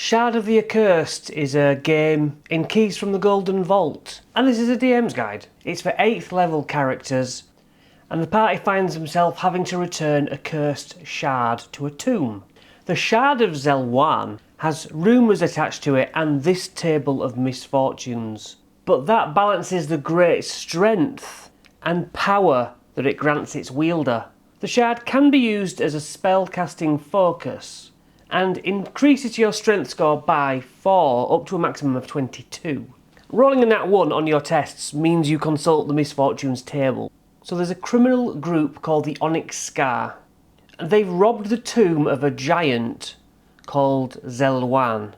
Shard of the Accursed is a game in Keys from the Golden Vault, and this is a DM's guide. It's for 8th level characters, and the party finds themselves having to return a cursed shard to a tomb. The Shard of Zelwan has rumours attached to it and this table of misfortunes, but that balances the great strength and power that it grants its wielder. The shard can be used as a spell-casting focus, and increases your strength score by 4 up to a maximum of 22. Rolling a nat 1 on your tests means you consult the misfortunes table. So there's a criminal group called the Onyx Scar, and they've robbed the tomb of a giant called Zelwan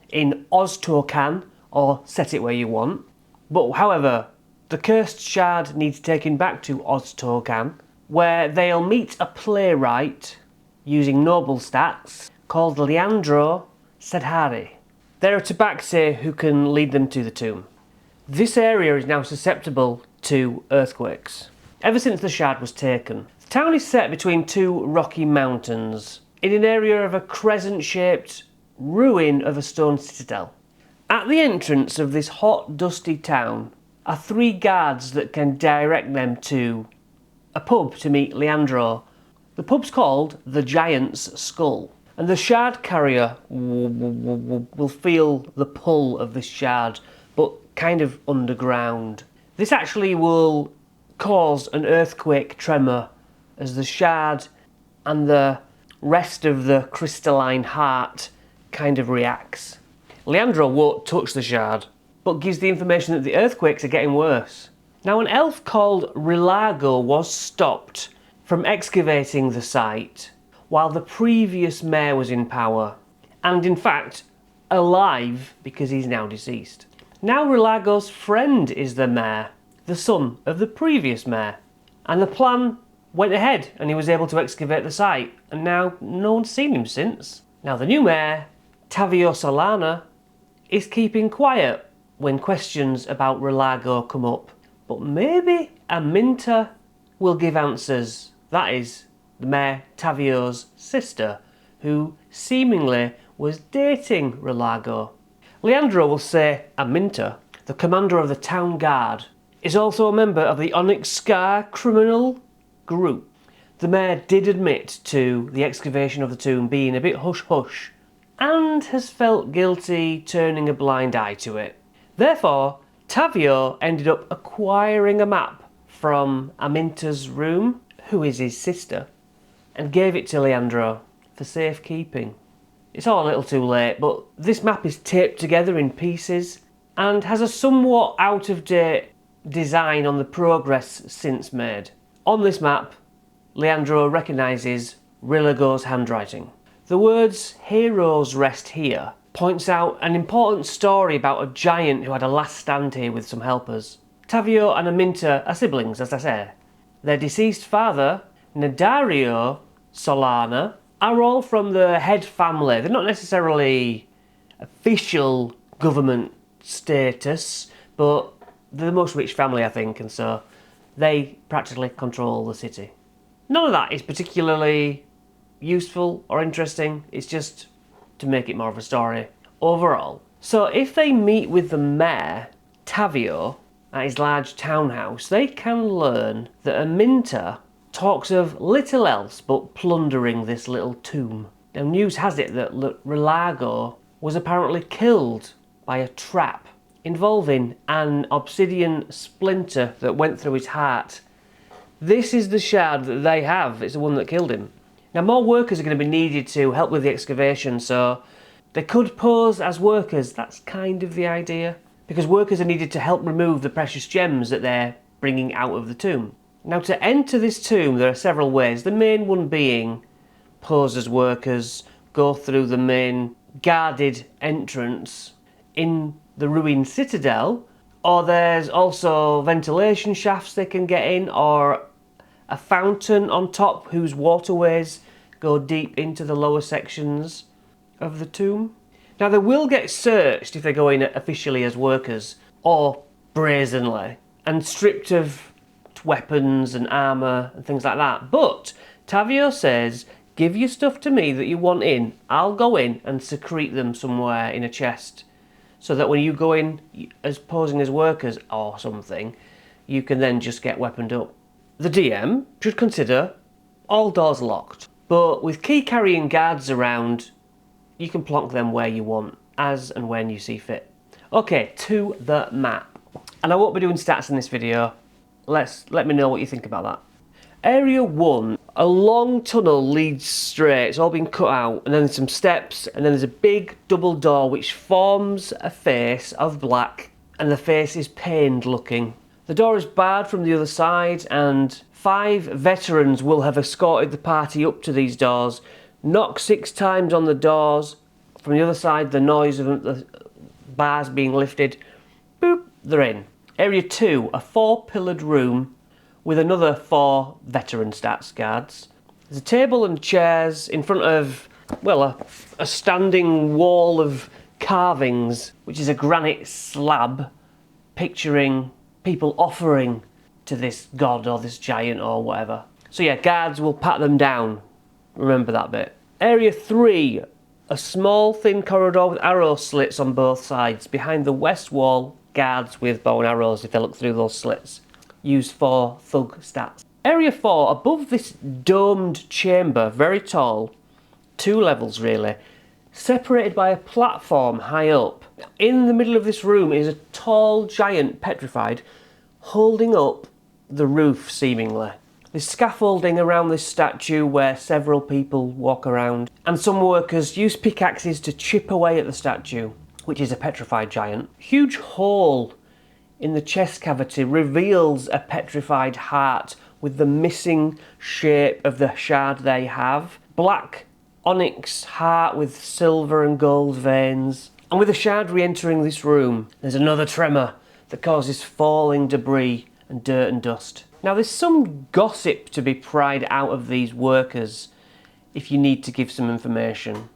in Oztorkan, or set it where you want. But however, the cursed shard needs taken back to Oztorkan, where they'll meet a playwright using noble stats called Leandro Sedhari. They're a tabaxi who can lead them to the tomb. This area is now susceptible to earthquakes. Ever since the shard was taken, the town is set between two rocky mountains in an area of a crescent-shaped ruin of a stone citadel. At the entrance of this hot, dusty town are 3 guards that can direct them to a pub to meet Leandro. The pub's called the Giant's Skull, and the shard carrier will feel the pull of this shard, but kind of underground. This actually will cause an earthquake tremor as the shard and the rest of the crystalline heart kind of reacts. Leandro won't touch the shard, but gives the information that the earthquakes are getting worse. Now, an elf called Rilago was stopped from excavating the site while the previous mayor was in power, and in fact alive because he's now deceased. Now Rilago's friend is the mayor, the son of the previous mayor, and the plan went ahead and he was able to excavate the site, and now no one's seen him since. Now the new mayor, Tavio Solana, is keeping quiet when questions about Rilago come up, but maybe Aminta will give answers. That is, the Mayor Tavio's sister, who seemingly was dating Rilago. Leandro will say Aminta, the commander of the town guard, is also a member of the Onyx Scar criminal group. The mayor did admit to the excavation of the tomb being a bit hush-hush, and has felt guilty turning a blind eye to it. Therefore, Tavio ended up acquiring a map from Aminta's room, who is his sister, and gave it to Leandro for safekeeping. It's all a little too late, but this map is taped together in pieces and has a somewhat out-of-date design on the progress since made. On this map, Leandro recognises Rilago's handwriting. The words "Heroes rest here" points out an important story about a giant who had a last stand here with some helpers. Tavio and Aminta are siblings, as I say. Their deceased father, Nadario Solana, are all from the head family. They're not necessarily official government status, but they're the most rich family, I think, and so they practically control the city. None of that is particularly useful or interesting. It's just to make it more of a story overall. So if they meet with the mayor, Tavio, at his large townhouse, they can learn that Aminta talks of little else but plundering this little tomb. Now, news has it that Rilago was apparently killed by a trap involving an obsidian splinter that went through his heart. This is the shard that they have. It's the one that killed him. Now, more workers are going to be needed to help with the excavation, so they could pose as workers. That's kind of the idea, because workers are needed to help remove the precious gems that they're bringing out of the tomb. Now, to enter this tomb, there are several ways. The main one being pose as workers, go through the main guarded entrance in the ruined citadel, or there's also ventilation shafts they can get in, or a fountain on top whose waterways go deep into the lower sections of the tomb. Now, they will get searched if they go in officially as workers, or brazenly, and stripped of weapons and armour and things like that. But Tavio says give your stuff to me that you want in. I'll go in and secrete them somewhere in a chest, so that when you go in as posing as workers or something, you can then just get weaponed up. The DM should consider all doors locked, but with key carrying guards around, you can plonk them where you want, as and when you see fit. Okay, to the map. And I won't be doing stats in this video. Let me know what you think about that. Area 1, a long tunnel leads straight, it's all been cut out, and then there's some steps, and then there's a big double door which forms a face of black, and the face is pained looking. The door is barred from the other side, and 5 veterans will have escorted the party up to these doors. Knock 6 times on the doors. From the other side, the noise of the bars being lifted. Boop, they're in. Area 2, a 4-pillared room with another 4 veteran stats guards. There's a table and chairs in front of, well, a standing wall of carvings, which is a granite slab picturing people offering to this god or this giant or whatever. So yeah, guards will pat them down. Remember that bit. Area 3, a small thin corridor with arrow slits on both sides. Behind the west wall, guards with bow and arrows if they look through those slits. Used for thug stats. Area 4, above this domed chamber, very tall, 2 levels really, separated by a platform high up. In the middle of this room is a tall giant petrified holding up the roof seemingly. There's scaffolding around this statue where several people walk around, and some workers use pickaxes to chip away at the statue, which is a petrified giant. Huge hole in the chest cavity reveals a petrified heart with the missing shape of the shard they have. Black onyx heart with silver and gold veins. And with the shard re-entering this room, there's another tremor that causes falling debris and dirt and dust. Now there's some gossip to be pried out of these workers if you need to give some information.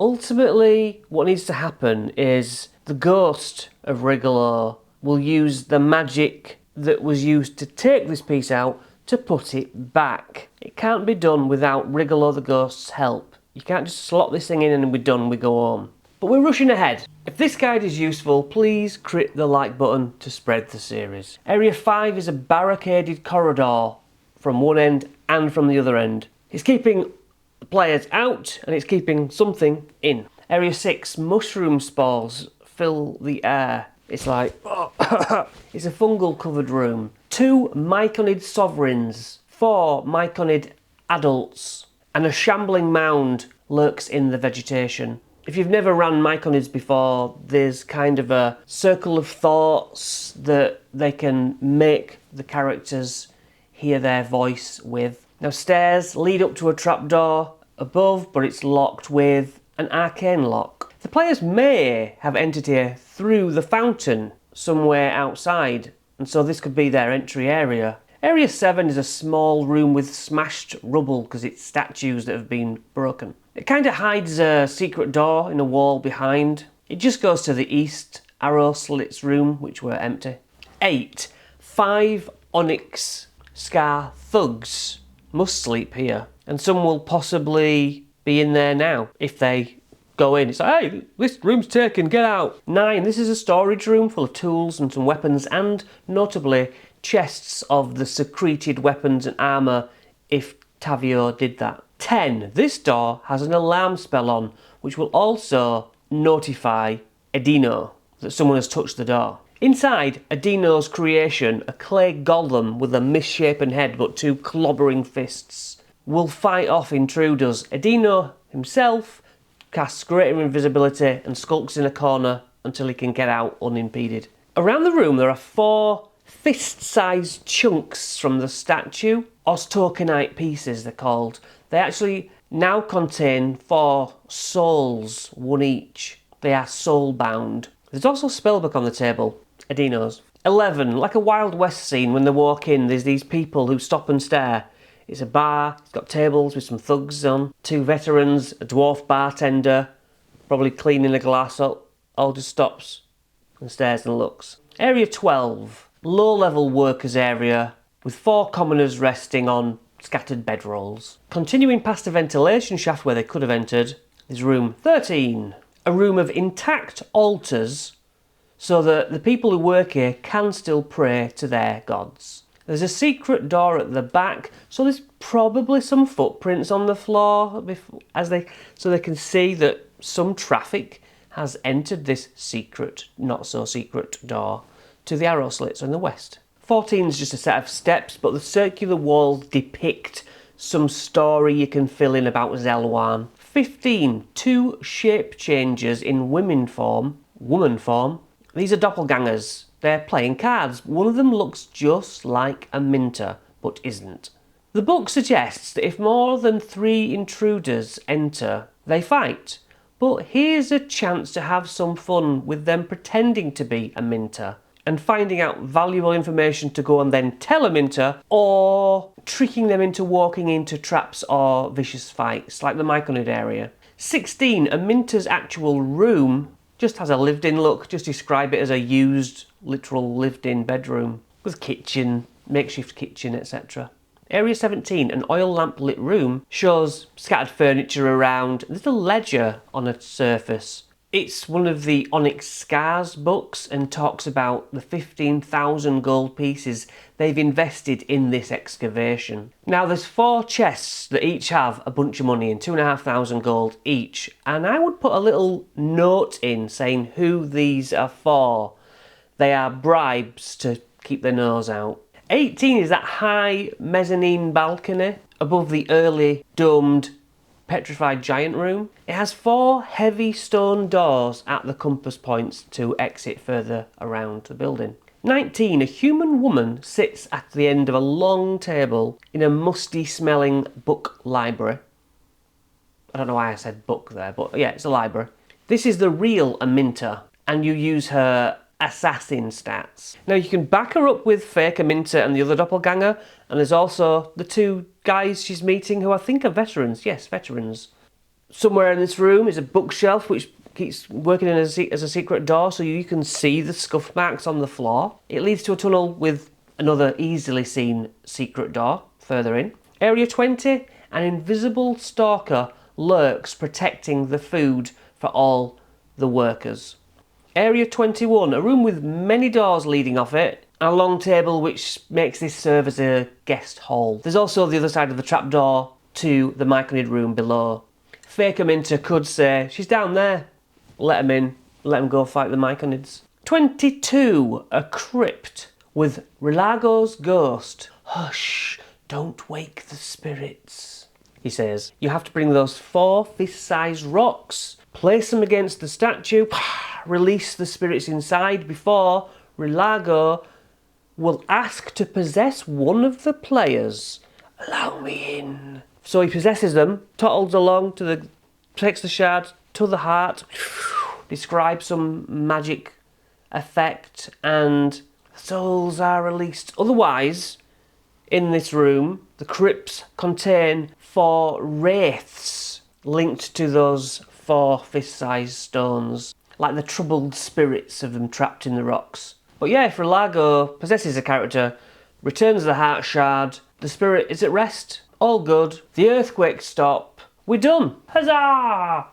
Ultimately, what needs to happen is the ghost of Rigolo will use the magic that was used to take this piece out to put it back. It can't be done without Rigolo the Ghost's help. You can't just slot this thing in and we're done, we go home. But we're rushing ahead. If this guide is useful, please click the like button to spread the series. Area 5 is a barricaded corridor from one end and from the other end. It's keeping the players out and it's keeping something in. Area 6, mushroom spores fill the air. It's like, it's a fungal covered room. 2 myconid sovereigns, 4 myconid adults, and a shambling mound lurks in the vegetation. If you've never ran myconids before, there's kind of a circle of thoughts that they can make the characters hear their voice with. Now stairs lead up to a trapdoor above, but it's locked with an arcane lock. The players may have entered here through the fountain somewhere outside, and so this could be their entry area. Area 7 is a small room with smashed rubble because it's statues that have been broken. It kind of hides a secret door in a wall behind. It just goes to the east arrow slits room, which were empty. 8. 5 onyx scar thugs must sleep here, and some will possibly be in there now if they go in. It's like, hey, this room's taken, get out. 9. This is a storage room full of tools and some weapons, and notably chests of the secreted weapons and armour if Tavio did that. 10. This door has an alarm spell on, which will also notify Edino that someone has touched the door. Inside, Edino's creation, a clay golem with a misshapen head but 2 clobbering fists, will fight off intruders. Edino himself casts greater invisibility and skulks in a corner until he can get out unimpeded. Around the room there are 4 fist-sized chunks from the statue. Ostokenite pieces, they're called. They actually now contain 4 souls, 1 each. They are soul-bound. There's also a spellbook on the table, Edino's. 11, like a Wild West scene when they walk in, there's these people who stop and stare. It's a bar, it's got tables with some thugs on, 2 veterans, a dwarf bartender, probably cleaning a glass up, all just stops and stares and looks. Area 12, low-level workers area with 4 commoners resting on scattered bedrolls. Continuing past the ventilation shaft where they could have entered is room 13. A room of intact altars so that the people who work here can still pray to their gods. There's a secret door at the back, so there's probably some footprints on the floor so they can see that some traffic has entered this secret, not so secret door to the arrow slits in the west. 14 is just a set of steps, but the circular walls depict some story you can fill in about Zelwan. 15, 2 shape changes in woman form. These are doppelgangers. They're playing cards. One of them looks just like a minter, but isn't. The book suggests that if more than 3 intruders enter, they fight. But here's a chance to have some fun with them pretending to be a minter and finding out valuable information to go and then tell a minter, or tricking them into walking into traps or vicious fights, like the Myconid area. 16, a minter's actual room just has a lived-in look. Just describe it as a used, literal lived-in bedroom with kitchen, makeshift kitchen, etc. Area 17, an oil lamp lit room, shows scattered furniture around. There's a ledger on a surface. It's one of the Onyx Scars books and talks about the 15,000 gold pieces they've invested in this excavation. Now there's 4 chests that each have a bunch of money in, 2,500 gold each, and I would put a little note in saying who these are for. They are bribes to keep their nose out. 18 is that high mezzanine balcony above the early domed petrified giant room. It has 4 heavy stone doors at the compass points to exit further around the building. 19, a human woman sits at the end of a long table in a musty smelling book library. I don't know why I said book there, but yeah, it's a library. This is the real Aminta, and you use her assassin stats. Now you can back her up with fake Aminta and the other doppelganger, and there's also the 2 guys she's meeting who I think are veterans. Yes, veterans. Somewhere in this room is a bookshelf which keeps working as a secret door, so you can see the scuff marks on the floor. It leads to a tunnel with another easily seen secret door further in. Area 20, an invisible stalker lurks protecting the food for all the workers. Area 21, a room with many doors leading off it, and a long table which makes this serve as a guest hall. There's also the other side of the trapdoor to the Myconid room below. Fake Aminta could say, she's down there, let him in, let him go fight the Myconids. 22, a crypt with Relago's ghost. Hush, don't wake the spirits, he says. You have to bring those 4 fist-sized rocks, place them against the statue, release the spirits inside before Relago will ask to possess one of the players. Allow me in. So he possesses them, tottles along takes the shard to the heart, describes some magic effect, and souls are released. Otherwise, in this room, the crypts contain 4 wraiths linked to those 4 fist-sized stones, like the troubled spirits of them trapped in the rocks. But yeah, if Relago possesses a character, returns the heart shard, the spirit is at rest, all good, the earthquakes stop, we're done! Huzzah!